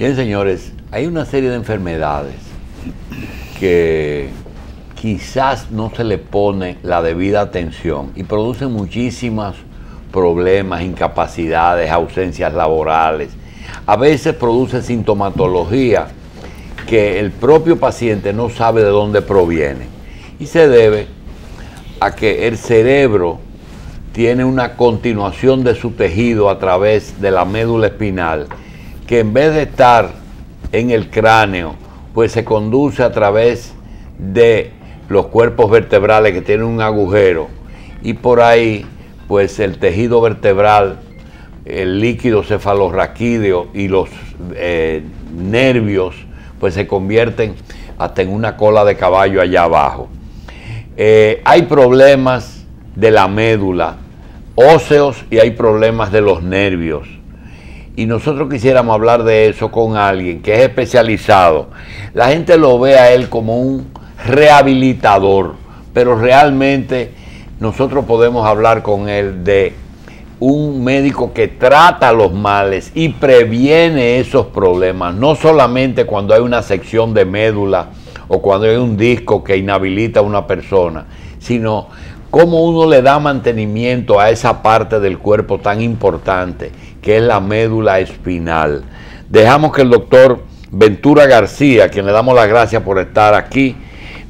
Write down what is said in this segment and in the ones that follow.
Bien, señores, hay una serie de enfermedades que quizás no se le pone la debida atención y producen muchísimos problemas, incapacidades, ausencias laborales. A veces produce sintomatología que el propio paciente no sabe de dónde proviene y se debe a que el cerebro tiene una continuación de su tejido a través de la médula espinal, que en vez de estar en el cráneo, pues se conduce a través de los cuerpos vertebrales que tienen un agujero, y por ahí pues el tejido vertebral, el líquido cefalorraquídeo y los nervios pues se convierten hasta en una cola de caballo allá abajo. Hay problemas de la médula óseos y hay problemas de los nervios. Y nosotros quisiéramos hablar de eso con alguien que es especializado. La gente lo ve a él como un rehabilitador, pero realmente nosotros podemos hablar con él de un médico que trata los males y previene esos problemas, no solamente cuando hay una sección de médula o cuando hay un disco que inhabilita a una persona, sino cómo uno le da mantenimiento a esa parte del cuerpo tan importante que es la médula espinal. Dejamos que el doctor Ventura García, quien le damos las gracias por estar aquí,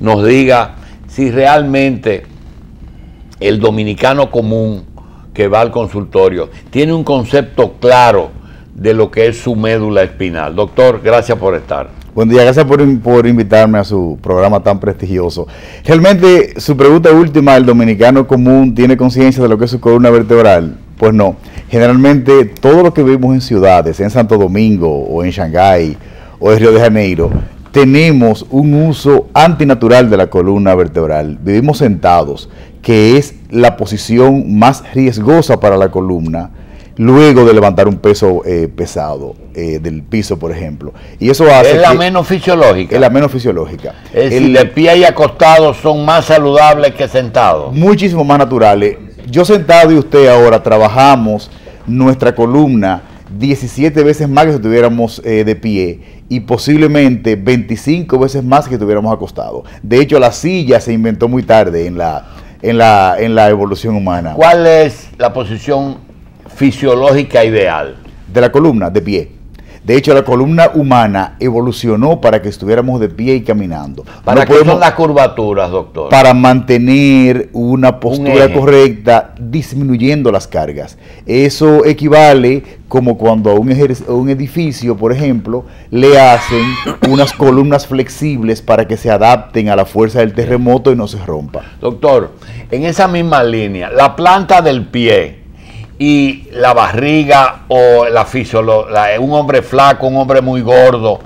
nos diga si realmente el dominicano común que va al consultorio tiene un concepto claro de lo que es su médula espinal. Doctor, gracias por estar. Buen día, gracias por invitarme a su programa tan prestigioso. Realmente, su pregunta última, ¿el dominicano común tiene conciencia de lo que es su columna vertebral? Pues no. Generalmente, todo lo que vivimos en ciudades, en Santo Domingo, o en Shanghái, o en Río de Janeiro, tenemos un uso antinatural de la columna vertebral. Vivimos sentados, que es la posición más riesgosa para la columna, luego de levantar un peso pesado del piso, por ejemplo. Y eso hace... ¿Es la menos fisiológica? Es la menos fisiológica. Es decir, de pie y acostado son más saludables que sentados. Muchísimo más naturales. Yo sentado y usted ahora trabajamos nuestra columna 17 veces más que si estuviéramos de pie, y posiblemente 25 veces más que estuviéramos acostados. De hecho, la silla se inventó muy tarde en la evolución humana. ¿Cuál es la posición fisiológica ideal? De la columna, de pie. De hecho, la columna humana evolucionó para que estuviéramos de pie y caminando. ¿Para qué son las curvaturas, doctor? Para mantener una postura correcta, disminuyendo las cargas. Eso equivale como cuando a un edificio, por ejemplo, le hacen unas columnas flexibles para que se adapten a la fuerza del terremoto y no se rompa. Doctor, en esa misma línea, la planta del pie y la barriga o un hombre flaco, un hombre muy gordo,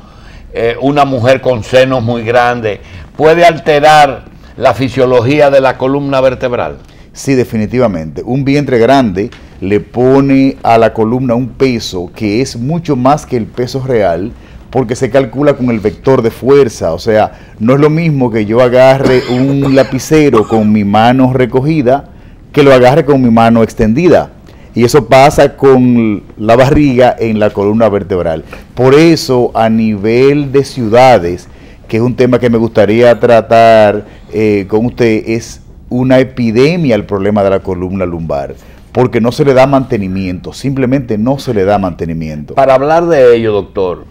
una mujer con senos muy grandes, ¿puede alterar la fisiología de la columna vertebral? Sí, definitivamente. Un vientre grande le pone a la columna un peso que es mucho más que el peso real, porque se calcula con el vector de fuerza. O sea, no es lo mismo que yo agarre un lapicero con mi mano recogida que lo agarre con mi mano extendida. Y eso pasa con la barriga en la columna vertebral. Por eso, a nivel de ciudades, que es un tema que me gustaría tratar con usted, es una epidemia el problema de la columna lumbar, porque no se le da mantenimiento, simplemente no se le da mantenimiento. Para hablar de ello, doctor,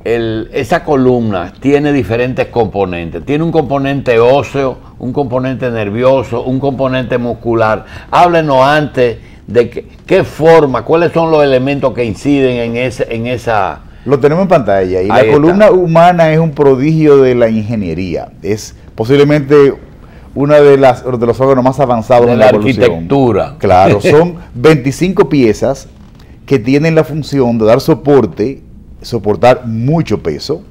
esa columna tiene diferentes componentes. Tiene un componente óseo, un componente nervioso, un componente muscular. Háblenos antes de qué forma, cuáles son los elementos que inciden en esa... Lo tenemos en pantalla y ahí la columna humana es un prodigio de la ingeniería. Es posiblemente una de los órganos más avanzados de en la evolución. Arquitectura. Claro, son 25 piezas que tienen la función de dar soporte, soportar mucho peso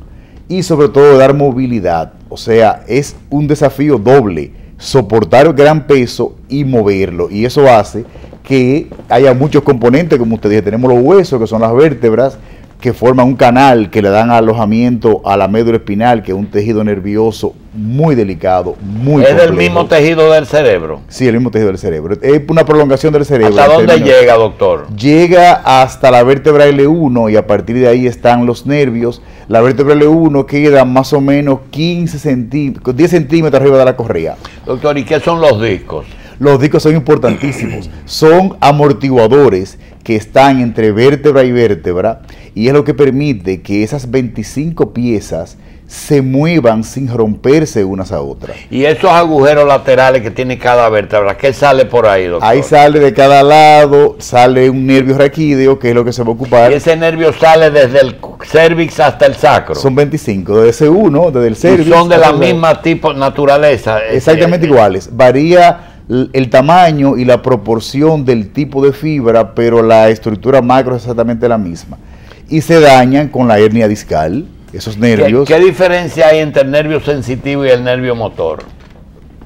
y sobre todo dar movilidad. O sea, es un desafío doble, soportar gran peso y moverlo. Y eso hace que haya muchos componentes, como usted dice. Tenemos los huesos, que son las vértebras, que forman un canal que le dan alojamiento a la médula espinal, que es un tejido nervioso muy delicado, muy complejo. ¿Es del mismo tejido del cerebro? Sí, el mismo tejido del cerebro. Es una prolongación del cerebro. ¿Hasta dónde llega, doctor? Llega hasta la vértebra L1 y a partir de ahí están los nervios. La vértebra L1 queda más o menos 10 centímetros arriba de la correa. Doctor, ¿y qué son los discos? Los discos son importantísimos. Son amortiguadores que están entre vértebra y vértebra y es lo que permite que esas 25 piezas se muevan sin romperse unas a otras. ¿Y esos agujeros laterales que tiene cada vértebra, qué sale por ahí, doctor? Ahí sale de cada lado, sale un nervio raquídeo, que es lo que se va a ocupar. ¿Y ese nervio sale desde el cervix hasta el sacro? Son 25, desde C1, desde el cervix. ¿Y son de la misma tipo naturaleza? Exactamente iguales. Varía el tamaño y la proporción del tipo de fibra, pero la estructura macro es exactamente la misma. Y se dañan con la hernia discal, esos nervios. ¿Qué diferencia hay entre el nervio sensitivo y el nervio motor?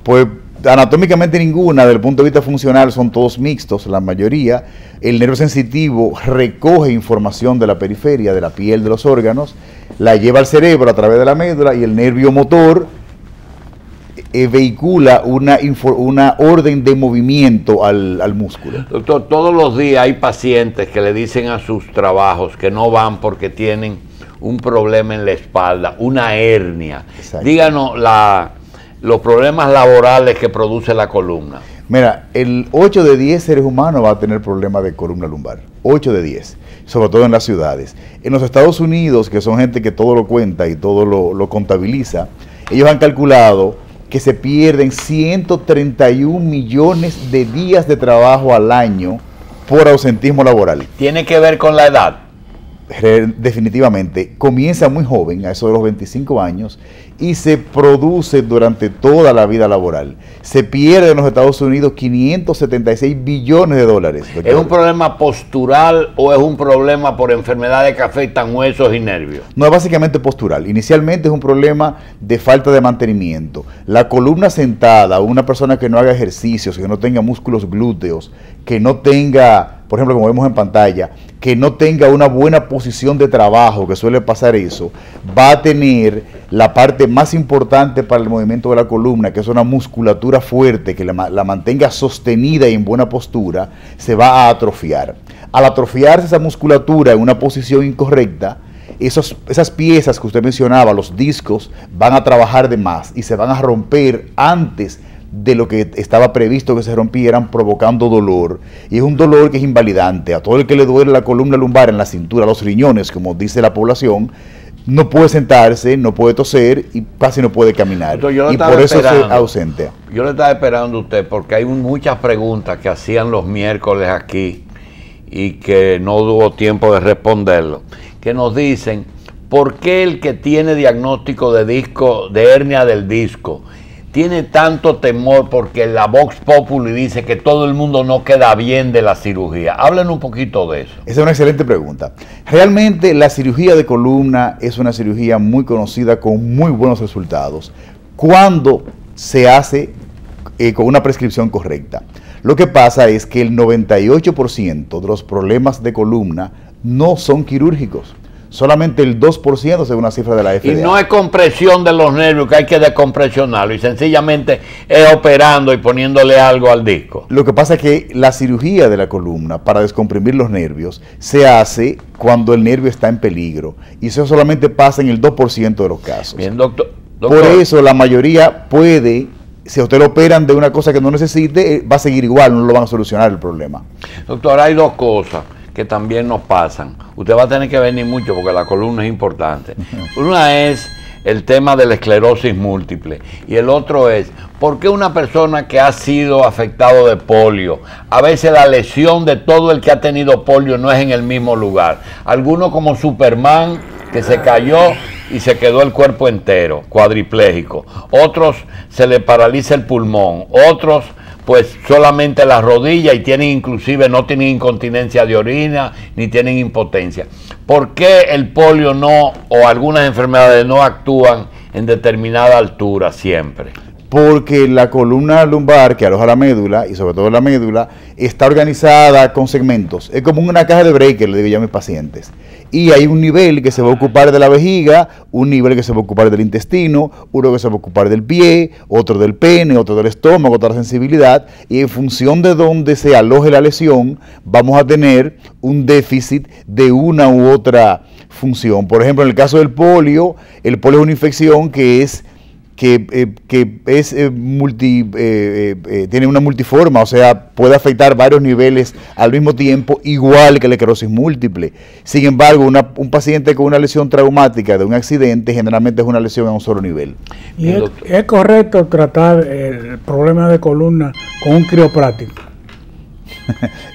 Pues anatómicamente ninguna, desde el punto de vista funcional son todos mixtos, la mayoría. El nervio sensitivo recoge información de la periferia, de la piel, de los órganos, la lleva al cerebro a través de la médula, y el nervio motor vehicula una orden de movimiento al músculo. Doctor, todos los días hay pacientes que le dicen a sus trabajos que no van porque tienen un problema en la espalda, una hernia. Exacto. Díganos los problemas laborales que produce la columna. Mira, el 8 de 10 seres humanos va a tener problemas de columna lumbar. 8 de 10, sobre todo en las ciudades. En los Estados Unidos, que son gente que todo lo cuenta y todo lo contabiliza, ellos han calculado que se pierden 131 millones de días de trabajo al año por ausentismo laboral. ¿Tiene que ver con la edad? Definitivamente. Comienza muy joven, a eso de los 25 años, y se produce durante toda la vida laboral. Se pierde en los Estados Unidos 576 billones de dólares. ¿Es un problema postural o es un problema por enfermedades que afectan huesos y nervios? No, es básicamente postural. Inicialmente es un problema de falta de mantenimiento. La columna sentada, una persona que no haga ejercicios, que no tenga músculos glúteos, que no tenga, por ejemplo, como vemos en pantalla, que no tenga una buena posición de trabajo, que suele pasar eso, va a tener la parte más importante para el movimiento de la columna, que es una musculatura fuerte, que la mantenga sostenida y en buena postura, se va a atrofiar. Al atrofiarse esa musculatura en una posición incorrecta, esas piezas que usted mencionaba, los discos, van a trabajar de más y se van a romper antes de lo que estaba previsto que se rompieran, provocando dolor, y es un dolor que es invalidante. A todo el que le duele la columna lumbar en la cintura, los riñones, como dice la población, no puede sentarse, no puede toser y casi no puede caminar. Entonces, y por eso se ausente. Yo le estaba esperando a usted porque hay muchas preguntas que hacían los miércoles aquí y que no hubo tiempo de responderlo, que nos dicen, ¿por qué el que tiene diagnóstico de hernia del disco tiene tanto temor? Porque la Vox Populi dice que todo el mundo no queda bien de la cirugía. Hablen un poquito de eso. Esa es una excelente pregunta. Realmente la cirugía de columna es una cirugía muy conocida con muy buenos resultados cuando se hace con una prescripción correcta. Lo que pasa es que el 98% de los problemas de columna no son quirúrgicos. Solamente el 2% según una cifra de la FDA. Y no es compresión de los nervios, que hay que descompresionarlo, y sencillamente es operando y poniéndole algo al disco. Lo que pasa es que la cirugía de la columna para descomprimir los nervios se hace cuando el nervio está en peligro, y eso solamente pasa en el 2% de los casos. Bien, doctor. Por eso la mayoría puede, si a usted lo operan de una cosa que no necesite, va a seguir igual, no lo van a solucionar el problema. Doctor, hay dos cosas que también nos pasan. Usted va a tener que venir mucho porque la columna es importante. Una es el tema de la esclerosis múltiple y el otro es, ¿por qué una persona que ha sido afectado de polio, a veces la lesión de todo el que ha tenido polio no es en el mismo lugar? Algunos como Superman, que se cayó y se quedó el cuerpo entero, cuadripléjico. Otros se le paraliza el pulmón. Otros pues solamente las rodillas y inclusive no tienen incontinencia de orina ni tienen impotencia. ¿Por qué el polio no o algunas enfermedades no actúan en determinada altura siempre? porque la columna lumbar que aloja la médula, y sobre todo la médula, está organizada con segmentos. Es como una caja de breaker, le digo yo a mis pacientes. Y hay un nivel que se va a ocupar de la vejiga, un nivel que se va a ocupar del intestino, uno que se va a ocupar del pie, otro del pene, otro del estómago, otra sensibilidad, y en función de donde se aloje la lesión, vamos a tener un déficit de una u otra función. Por ejemplo, en el caso del polio es una infección que tiene una multiforma, o sea, puede afectar varios niveles al mismo tiempo, igual que la esclerosis múltiple. Sin embargo, un paciente con una lesión traumática de un accidente generalmente es una lesión a un solo nivel. ¿Y es correcto tratar el problema de columna con un quiropráctico?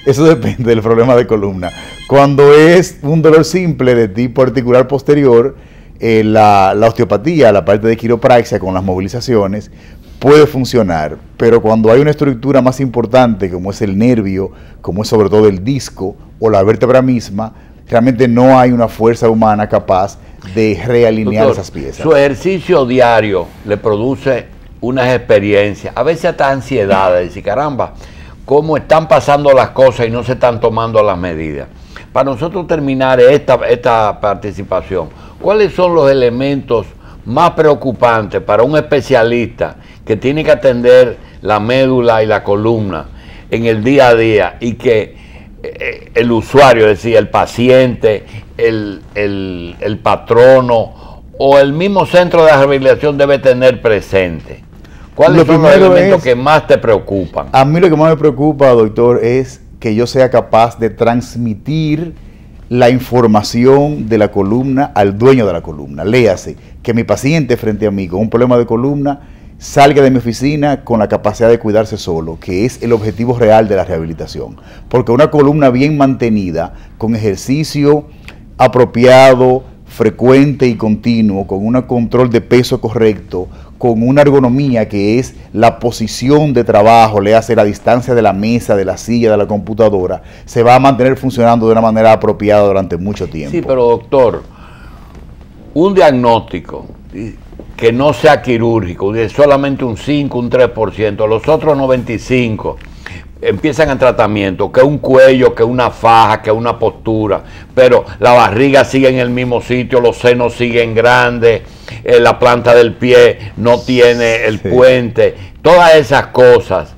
Eso depende del problema de columna. Cuando es un dolor simple de tipo articular posterior, la osteopatía, la parte de quiropraxia con las movilizaciones, puede funcionar, pero cuando hay una estructura más importante, como es el nervio, como es sobre todo el disco o la vértebra misma, realmente no hay una fuerza humana capaz de realinear esas piezas. Su ejercicio diario le produce unas experiencias, a veces hasta ansiedad, de decir, caramba, cómo están pasando las cosas y no se están tomando las medidas. Para nosotros terminar esta participación, ¿cuáles son los elementos más preocupantes para un especialista que tiene que atender la médula y la columna en el día a día y que el usuario, es decir, el paciente, el patrono o el mismo centro de rehabilitación debe tener presente? ¿Cuáles son los elementos que más te preocupan? A mí lo que más me preocupa, doctor, es que yo sea capaz de transmitir la información de la columna al dueño de la columna. Léase, que mi paciente frente a mí con un problema de columna salga de mi oficina con la capacidad de cuidarse solo, que es el objetivo real de la rehabilitación. Porque una columna bien mantenida, con ejercicio apropiado, frecuente y continuo, con un control de peso correcto, con una ergonomía que es la posición de trabajo, le hace la distancia de la mesa, de la silla, de la computadora, se va a mantener funcionando de una manera apropiada durante mucho tiempo. Sí, pero doctor, un diagnóstico que no sea quirúrgico, de solamente un 5, un 3%, los otros 95% empiezan en tratamiento, que un cuello, que una faja, que una postura, pero la barriga sigue en el mismo sitio, los senos siguen grandes, la planta del pie no tiene el puente, todas esas cosas.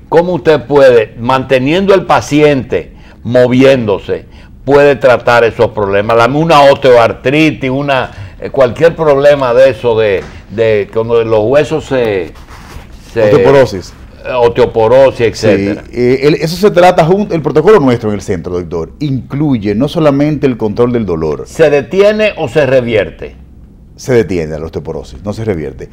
¿Cómo usted puede, manteniendo el paciente, moviéndose, puede tratar esos problemas? Una osteoartritis, cualquier problema de eso, de cuando los huesos se osteoporosis, etcétera. Sí, eso se trata el protocolo nuestro en el centro, doctor, incluye no solamente el control del dolor. ¿Se detiene o se revierte? Se detiene la osteoporosis, no se revierte.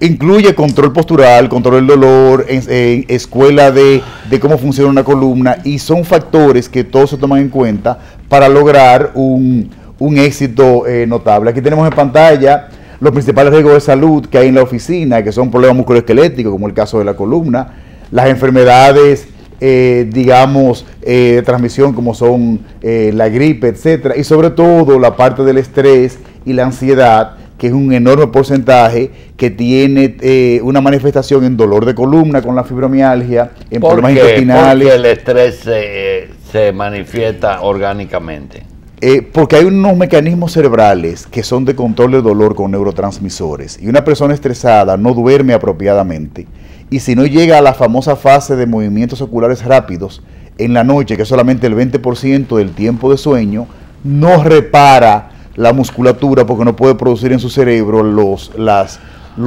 Incluye control postural, control del dolor, escuela de cómo funciona una columna, y son factores que todos se toman en cuenta para lograr un éxito notable. Aquí tenemos en pantalla los principales riesgos de salud que hay en la oficina, que son problemas musculoesqueléticos, como el caso de la columna, las enfermedades, de transmisión, como son la gripe, etcétera, y sobre todo la parte del estrés y la ansiedad, que es un enorme porcentaje que tiene una manifestación en dolor de columna con la fibromialgia, en problemas intestinales. ¿Por qué el estrés se manifiesta orgánicamente? Porque hay unos mecanismos cerebrales que son de control de dolor con neurotransmisores, y una persona estresada no duerme apropiadamente, y si no llega a la famosa fase de movimientos oculares rápidos en la noche, que es solamente el 20% del tiempo de sueño, no repara la musculatura porque no puede producir en su cerebro los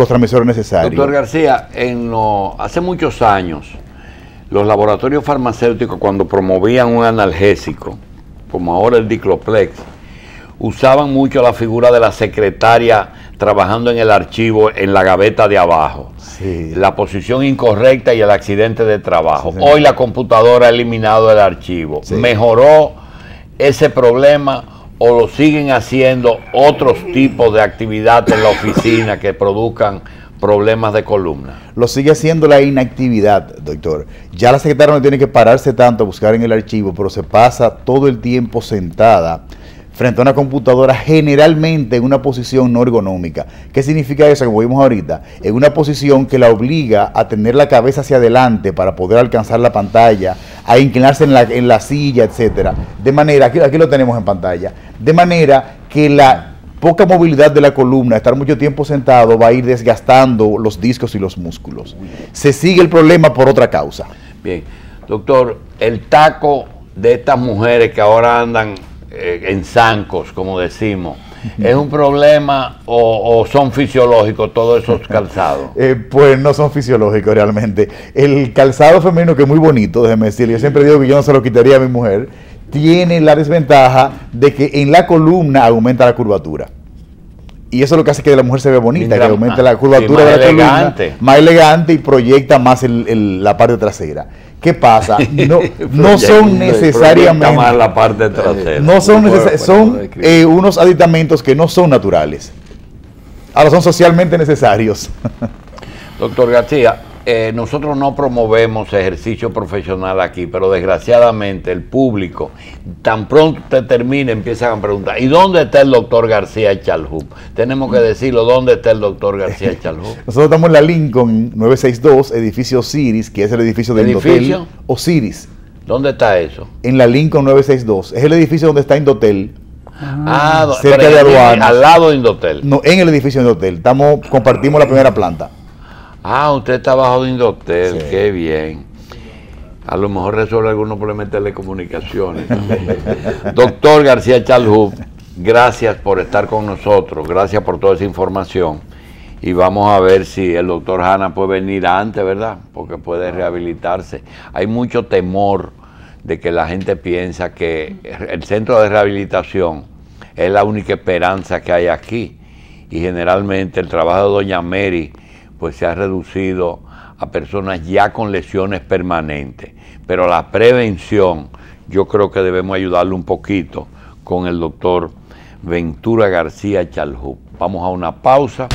transmisores necesarios. Doctor García, hace muchos años los laboratorios farmacéuticos, cuando promovían un analgésico, como ahora el Dicloplex, usaban mucho la figura de la secretaria trabajando en el archivo, en la gaveta de abajo. Sí. La posición incorrecta y el accidente de trabajo. Sí, hoy la computadora ha eliminado el archivo. Sí. ¿Mejoró ese problema o lo siguen haciendo otros tipos de actividad en la oficina que produzcan problemas de columna? Lo sigue haciendo la inactividad, doctor. Ya la secretaria no tiene que pararse tanto a buscar en el archivo, pero se pasa todo el tiempo sentada frente a una computadora, generalmente en una posición no ergonómica. ¿Qué significa eso? Como vimos ahorita, en una posición que la obliga a tener la cabeza hacia adelante para poder alcanzar la pantalla, a inclinarse en la silla, etcétera. De manera, aquí lo tenemos en pantalla, de manera que la poca movilidad de la columna, estar mucho tiempo sentado, va a ir desgastando los discos y los músculos. Se sigue el problema por otra causa. Bien, doctor, el taco de estas mujeres que ahora andan en zancos, como decimos, ¿es un problema o son fisiológicos todos esos calzados? Pues no son fisiológicos realmente. El calzado femenino, que es muy bonito, déjeme decirle, yo siempre digo que yo no se lo quitaría a mi mujer, tiene la desventaja de que en la columna aumenta la curvatura. Y eso es lo que hace que la mujer se vea bonita, que aumente la curvatura de la columna, más elegante, y proyecta más la parte trasera. ¿Qué pasa? No son necesariamente más la parte trasera. No son necesariamente, son unos aditamentos que no son naturales. Ahora son socialmente necesarios. Doctor García, nosotros no promovemos ejercicio profesional aquí, pero desgraciadamente el público, tan pronto usted termine, empiezan a preguntar, ¿y dónde está el doctor García Chalhoub? Tenemos que decirlo, ¿dónde está el doctor García Chalhoub? Nosotros estamos en la Lincoln 962, edificio Osiris, que es el edificio del Indotel. Osiris. ¿Dónde está eso? En la Lincoln 962, es el edificio donde está Indotel. Cerca de aduanas. Al lado de Indotel. No, en el edificio de Indotel. Compartimos la primera planta. Usted está bajo de Indotel, sí. Qué bien. A lo mejor resuelve algunos problemas de telecomunicaciones. Doctor García Chalhoub, gracias por estar con nosotros, gracias por toda esa información. Y vamos a ver si el doctor Hanna puede venir antes, ¿verdad? Porque puede rehabilitarse. Hay mucho temor de que la gente piensa que el centro de rehabilitación es la única esperanza que hay aquí. Y generalmente el trabajo de doña Mary pues se ha reducido a personas ya con lesiones permanentes. Pero la prevención, yo creo que debemos ayudarle un poquito con el doctor Ventura García Chalhoub. Vamos a una pausa.